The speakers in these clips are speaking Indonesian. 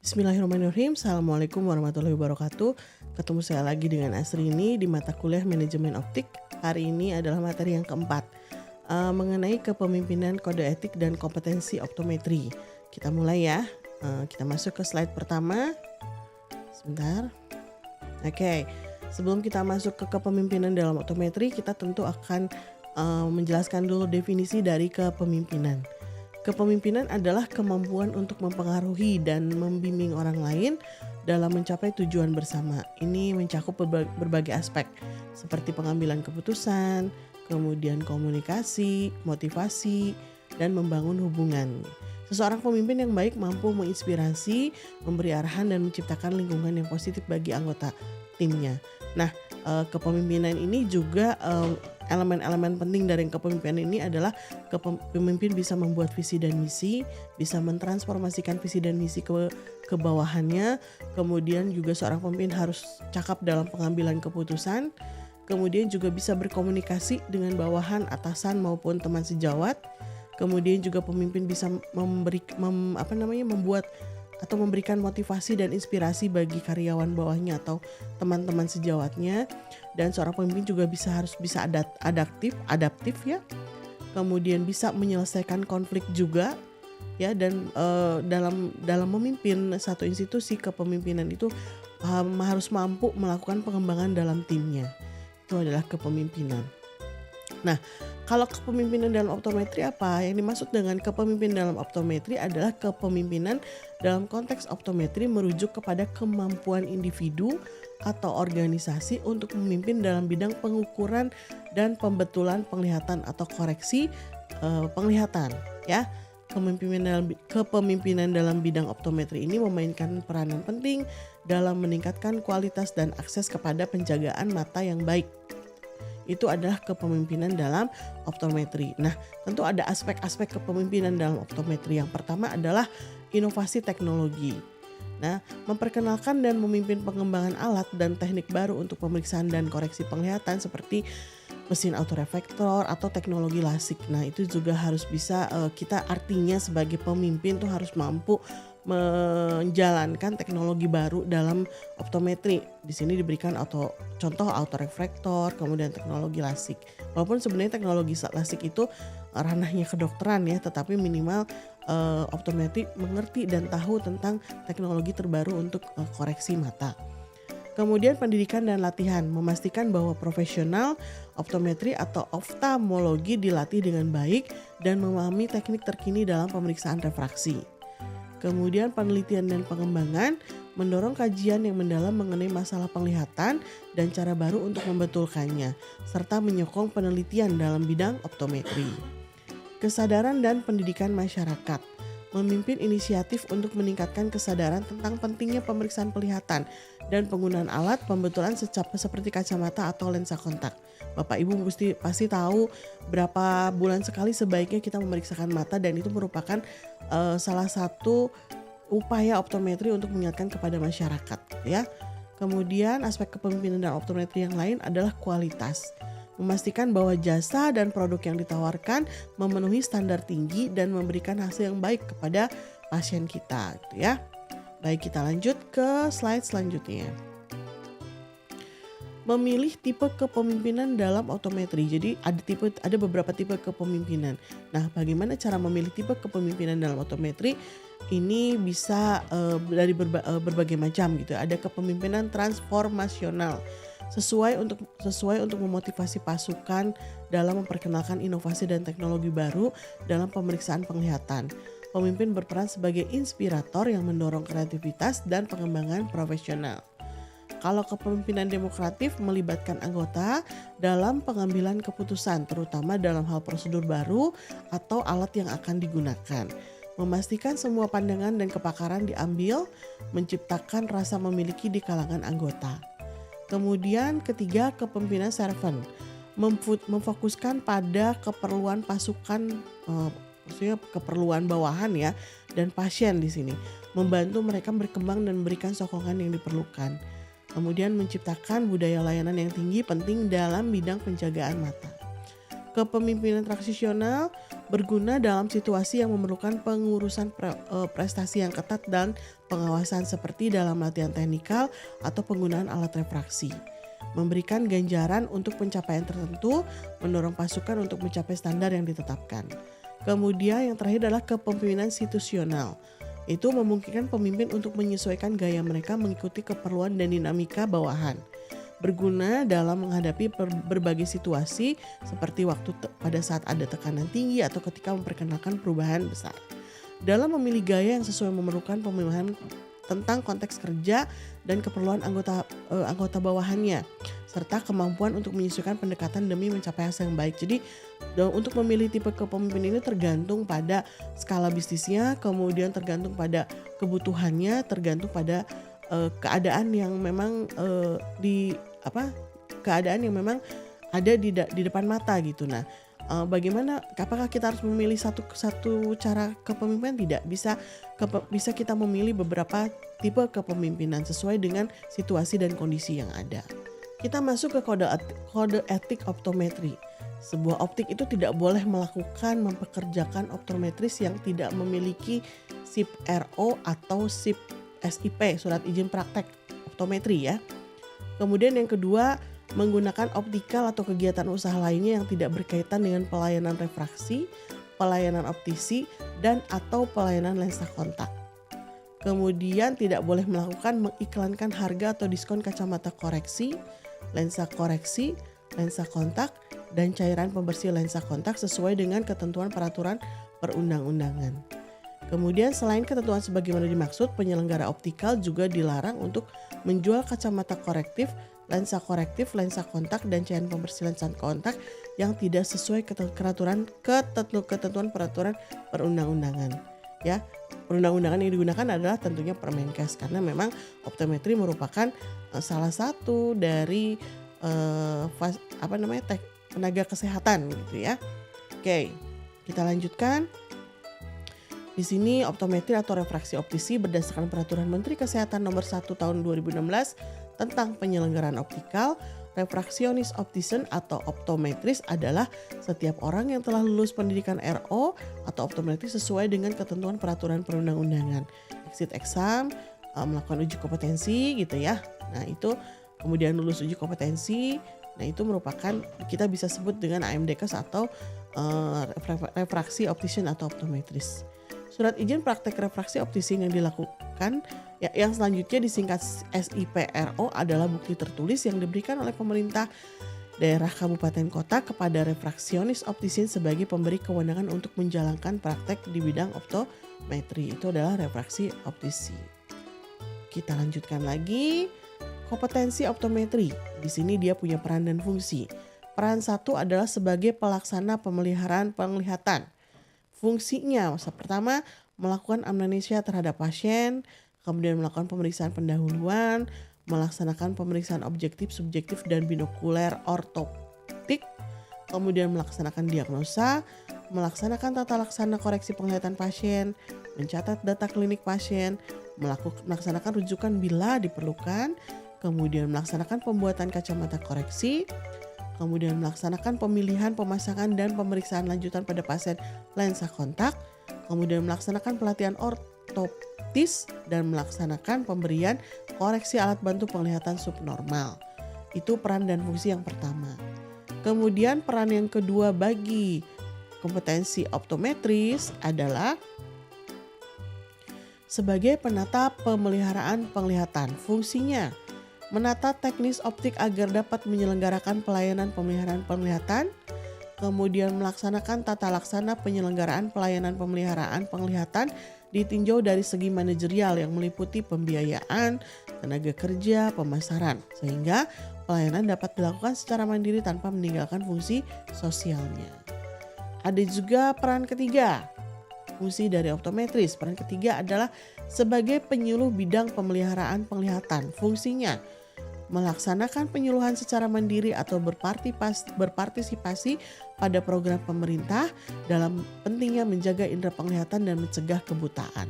Bismillahirrahmanirrahim. Assalamualaikum warahmatullahi wabarakatuh. Ketemu saya lagi dengan Asrini di mata kuliah Manajemen Optik. Hari ini adalah materi yang keempat, mengenai kepemimpinan, kode etik, dan kompetensi optometri. Kita mulai ya. Kita masuk ke slide pertama. Sebentar. Oke, sebelum kita masuk ke kepemimpinan dalam optometri, kita tentu akan menjelaskan dulu definisi dari kepemimpinan. Kepemimpinan adalah kemampuan untuk mempengaruhi dan membimbing orang lain dalam mencapai tujuan bersama. Ini mencakup berbagai aspek seperti pengambilan keputusan, kemudian komunikasi, motivasi, dan membangun hubungan. Seseorang pemimpin yang baik mampu menginspirasi, memberi arahan, dan menciptakan lingkungan yang positif bagi anggota timnya. Nah, kepemimpinan ini juga elemen-elemen penting dari kepemimpinan ini adalah pemimpin bisa membuat visi dan misi, bisa mentransformasikan visi dan misi ke bawahannya. Kemudian juga seorang pemimpin harus cakap dalam pengambilan keputusan. Kemudian juga bisa berkomunikasi dengan bawahan, atasan maupun teman sejawat. Kemudian juga pemimpin bisa membuat atau memberikan motivasi dan inspirasi bagi karyawan bawahnya atau teman-teman sejawatnya. Dan seorang pemimpin juga harus bisa adaptif ya. Kemudian bisa menyelesaikan konflik juga ya, dan dalam memimpin satu institusi, kepemimpinan itu harus mampu melakukan pengembangan dalam timnya. Itu adalah kepemimpinan. Nah, kalau kepemimpinan dalam optometri apa? Yang dimaksud dengan kepemimpinan dalam optometri adalah kepemimpinan dalam konteks optometri merujuk kepada kemampuan individu atau organisasi untuk memimpin dalam bidang pengukuran dan pembetulan penglihatan atau koreksi penglihatan ya. Kepemimpinan dalam bidang optometri ini memainkan peranan penting dalam meningkatkan kualitas dan akses kepada penjagaan mata yang baik. Itu adalah kepemimpinan dalam optometri. Nah, tentu ada aspek-aspek kepemimpinan dalam optometri. Yang pertama adalah inovasi teknologi. Nah, memperkenalkan dan memimpin pengembangan alat dan teknik baru untuk pemeriksaan dan koreksi penglihatan seperti mesin autoreflektor atau teknologi lasik. Nah, itu juga harus bisa kita artinya sebagai pemimpin tuh harus mampu menjalankan teknologi baru dalam optometri. Di sini diberikan contoh autoreflektor, kemudian teknologi lasik. Walaupun sebenarnya teknologi lasik itu ranahnya kedokteran ya, tetapi minimal optometri mengerti dan tahu tentang teknologi terbaru untuk koreksi mata. Kemudian pendidikan dan latihan, memastikan bahwa profesional optometri atau oftalmologi dilatih dengan baik dan memahami teknik terkini dalam pemeriksaan refraksi. Kemudian penelitian dan pengembangan, mendorong kajian yang mendalam mengenai masalah penglihatan dan cara baru untuk membetulkannya, serta menyokong penelitian dalam bidang optometri. Kesadaran dan pendidikan masyarakat, memimpin inisiatif untuk meningkatkan kesadaran tentang pentingnya pemeriksaan penglihatan dan penggunaan alat pembetulan seperti kacamata atau lensa kontak. Bapak Ibu pasti tahu berapa bulan sekali sebaiknya kita memeriksakan mata, dan itu merupakan salah satu upaya optometri untuk mengingatkan kepada masyarakat ya. Kemudian aspek kepemimpinan dan optometri yang lain adalah kualitas. Memastikan bahwa jasa dan produk yang ditawarkan memenuhi standar tinggi dan memberikan hasil yang baik kepada pasien kita gitu ya. Baik, kita lanjut ke slide selanjutnya. Memilih tipe kepemimpinan dalam optometri. Jadi ada beberapa tipe kepemimpinan. Nah, bagaimana cara memilih tipe kepemimpinan dalam optometri? Ini bisa dari berbagai macam gitu. Ada kepemimpinan transformasional. Sesuai untuk memotivasi pasukan dalam memperkenalkan inovasi dan teknologi baru dalam pemeriksaan penglihatan. Pemimpin berperan sebagai inspirator yang mendorong kreativitas dan pengembangan profesional. Kalau kepemimpinan demokratif melibatkan anggota dalam pengambilan keputusan, terutama dalam hal prosedur baru atau alat yang akan digunakan. Memastikan semua pandangan dan kepakaran diambil, menciptakan rasa memiliki di kalangan anggota. Kemudian ketiga, kepemimpinan servant, memfokuskan pada keperluan pasukan, maksudnya keperluan bawahan ya, dan pasien di sini, membantu mereka berkembang dan memberikan sokongan yang diperlukan. Kemudian menciptakan budaya layanan yang tinggi penting dalam bidang penjagaan mata. Kepemimpinan transisional berguna dalam situasi yang memerlukan pengurusan prestasi yang ketat dan pengawasan seperti dalam latihan teknikal atau penggunaan alat refraksi. Memberikan ganjaran untuk pencapaian tertentu, mendorong pasukan untuk mencapai standar yang ditetapkan. Kemudian yang terakhir adalah kepemimpinan situasional. Itu memungkinkan pemimpin untuk menyesuaikan gaya mereka mengikuti keperluan dan dinamika bawahan. Berguna dalam menghadapi berbagai situasi seperti waktu pada saat ada tekanan tinggi atau ketika memperkenalkan perubahan besar. Dalam memilih gaya yang sesuai memerlukan pemahaman tentang konteks kerja dan keperluan anggota bawahannya, serta kemampuan untuk menyesuaikan pendekatan demi mencapai hasil yang baik. Jadi untuk memilih tipe kepemimpinan ini tergantung pada skala bisnisnya, kemudian tergantung pada kebutuhannya, tergantung pada keadaan yang memang keadaan yang memang ada di depan mata gitu. Nah, bagaimana? Apakah kita harus memilih satu cara kepemimpinan? Tidak, bisa kita memilih beberapa tipe kepemimpinan sesuai dengan situasi dan kondisi yang ada. Kita masuk ke kode etik optometri. Sebuah optik itu tidak boleh mempekerjakan optometris yang tidak memiliki SIP RO atau SIP SIP, surat izin praktek optometri ya. Kemudian yang kedua, menggunakan optikal atau kegiatan usaha lainnya yang tidak berkaitan dengan pelayanan refraksi, pelayanan optisi, dan atau pelayanan lensa kontak. Kemudian tidak boleh mengiklankan harga atau diskon kacamata koreksi, lensa kontak, dan cairan pembersih lensa kontak sesuai dengan ketentuan peraturan perundang-undangan. Kemudian selain ketentuan sebagaimana dimaksud, penyelenggara optikal juga dilarang untuk menjual kacamata korektif, lensa kontak, dan cairan pembersih lensa kontak yang tidak sesuai ketentuan peraturan perundang-undangan. Ya, perundang-undangan yang digunakan adalah tentunya Permenkes, karena memang optometri merupakan salah satu dari tenaga kesehatan gitu ya. Oke, kita lanjutkan. Di sini optometri atau refraksi optisi berdasarkan Peraturan Menteri Kesehatan Nomor 1 Tahun 2016 tentang penyelenggaraan optikal. Refraksionis optician atau optometris adalah setiap orang yang telah lulus pendidikan RO atau optometri sesuai dengan ketentuan peraturan perundang-undangan. Exit exam, melakukan uji kompetensi gitu ya. Nah itu kemudian lulus uji kompetensi. Nah itu merupakan kita bisa sebut dengan AMDKes atau refraksi optician atau optometris. Surat izin praktek refraksi optisi yang dilakukan yang selanjutnya disingkat SIPRO adalah bukti tertulis yang diberikan oleh pemerintah daerah kabupaten kota kepada refraksionis optisian sebagai pemberi kewenangan untuk menjalankan praktek di bidang optometri. Itu adalah refraksi optisi. Kita lanjutkan lagi. Kompetensi optometri. Di sini dia punya peran dan fungsi. Peran satu adalah sebagai pelaksana pemeliharaan penglihatan. Fungsinya, pertama, melakukan amnesia terhadap pasien, kemudian melakukan pemeriksaan pendahuluan, melaksanakan pemeriksaan objektif, subjektif, dan binokuler ortoptik, kemudian melaksanakan diagnosa, melaksanakan tata laksana koreksi penglihatan pasien, mencatat data klinik pasien, melaksanakan rujukan bila diperlukan, kemudian melaksanakan pembuatan kacamata koreksi, kemudian melaksanakan pemilihan, pemasangan, dan pemeriksaan lanjutan pada pasien lensa kontak, kemudian melaksanakan pelatihan ortoptis, dan melaksanakan pemberian koreksi alat bantu penglihatan subnormal. Itu peran dan fungsi yang pertama. Kemudian peran yang kedua bagi kompetensi optometris adalah sebagai penata pemeliharaan penglihatan. Fungsinya menata teknis optik agar dapat menyelenggarakan pelayanan pemeliharaan penglihatan, kemudian melaksanakan tata laksana penyelenggaraan pelayanan pemeliharaan penglihatan ditinjau dari segi manajerial yang meliputi pembiayaan, tenaga kerja, pemasaran, sehingga pelayanan dapat dilakukan secara mandiri tanpa meninggalkan fungsi sosialnya. Ada juga peran ketiga, fungsi dari optometris. Peran ketiga adalah sebagai penyuluh bidang pemeliharaan penglihatan. Fungsinya melaksanakan penyuluhan secara mandiri atau berpartisipasi pada program pemerintah dalam pentingnya menjaga indera penglihatan dan mencegah kebutaan.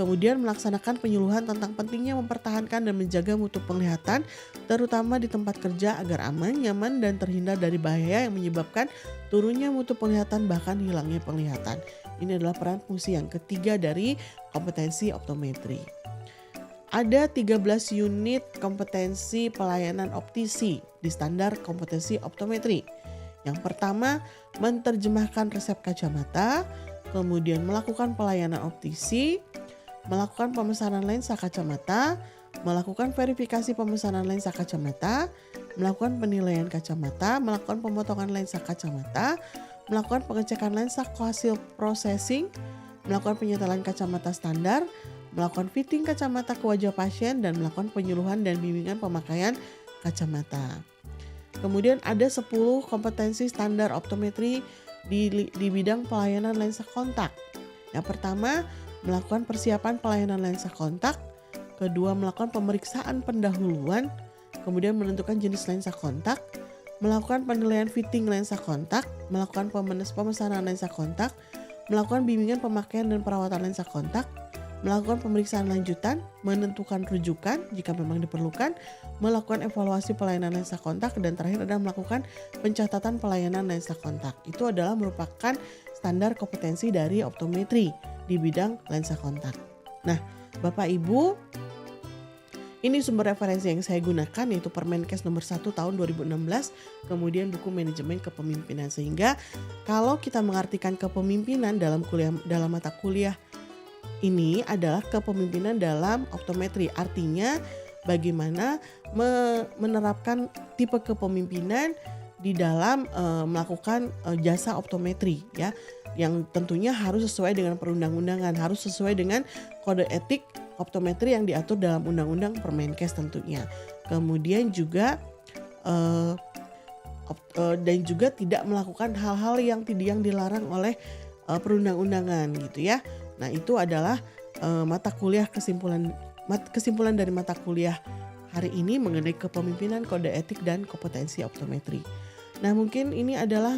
Kemudian melaksanakan penyuluhan tentang pentingnya mempertahankan dan menjaga mutu penglihatan, terutama di tempat kerja agar aman, nyaman, dan terhindar dari bahaya yang menyebabkan turunnya mutu penglihatan bahkan hilangnya penglihatan. Ini adalah peran fungsi yang ketiga dari kompetensi optometri. Ada 13 unit kompetensi pelayanan optisi di standar kompetensi optometri. Yang pertama, menerjemahkan resep kacamata, kemudian melakukan pelayanan optisi, melakukan pemesanan lensa kacamata, melakukan verifikasi pemesanan lensa kacamata, melakukan penilaian kacamata, melakukan pemotongan lensa kacamata, melakukan pengecekan lensa hasil processing, melakukan penyetelan kacamata standar, melakukan fitting kacamata ke wajah pasien, dan melakukan penyuluhan dan bimbingan pemakaian kacamata. Kemudian ada 10 kompetensi standar optometri di bidang pelayanan lensa kontak. Yang pertama, melakukan persiapan pelayanan lensa kontak. Kedua, melakukan pemeriksaan pendahuluan, kemudian menentukan jenis lensa kontak, melakukan penilaian fitting lensa kontak, melakukan pemesanan lensa kontak, melakukan bimbingan pemakaian dan perawatan lensa kontak, melakukan pemeriksaan lanjutan, menentukan rujukan jika memang diperlukan, melakukan evaluasi pelayanan lensa kontak, dan terakhir adalah melakukan pencatatan pelayanan lensa kontak. Itu adalah merupakan standar kompetensi dari optometri di bidang lensa kontak. Nah, Bapak Ibu, ini sumber referensi yang saya gunakan yaitu Permenkes nomor 1 tahun 2016, kemudian buku manajemen kepemimpinan. Sehingga kalau kita mengartikan kepemimpinan dalam mata kuliah ini adalah kepemimpinan dalam optometri. Artinya bagaimana menerapkan tipe kepemimpinan di dalam melakukan jasa optometri ya, yang tentunya harus sesuai dengan perundang-undangan, harus sesuai dengan kode etik optometri yang diatur dalam Undang-Undang Permenkes tentunya. Kemudian juga dan juga tidak melakukan hal-hal yang dilarang oleh perundang-undangan gitu ya. Nah, itu adalah mata kuliah kesimpulan dari mata kuliah hari ini mengenai kepemimpinan, kode etik, dan kompetensi optometri. Nah, mungkin ini adalah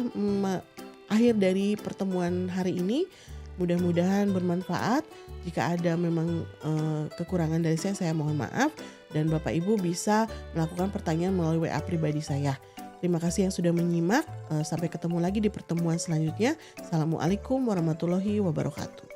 akhir dari pertemuan hari ini. Mudah-mudahan bermanfaat. Jika ada memang kekurangan dari saya mohon maaf. Dan Bapak Ibu bisa melakukan pertanyaan melalui WA pribadi saya. Terima kasih yang sudah menyimak. Sampai ketemu lagi di pertemuan selanjutnya. Assalamualaikum warahmatullahi wabarakatuh.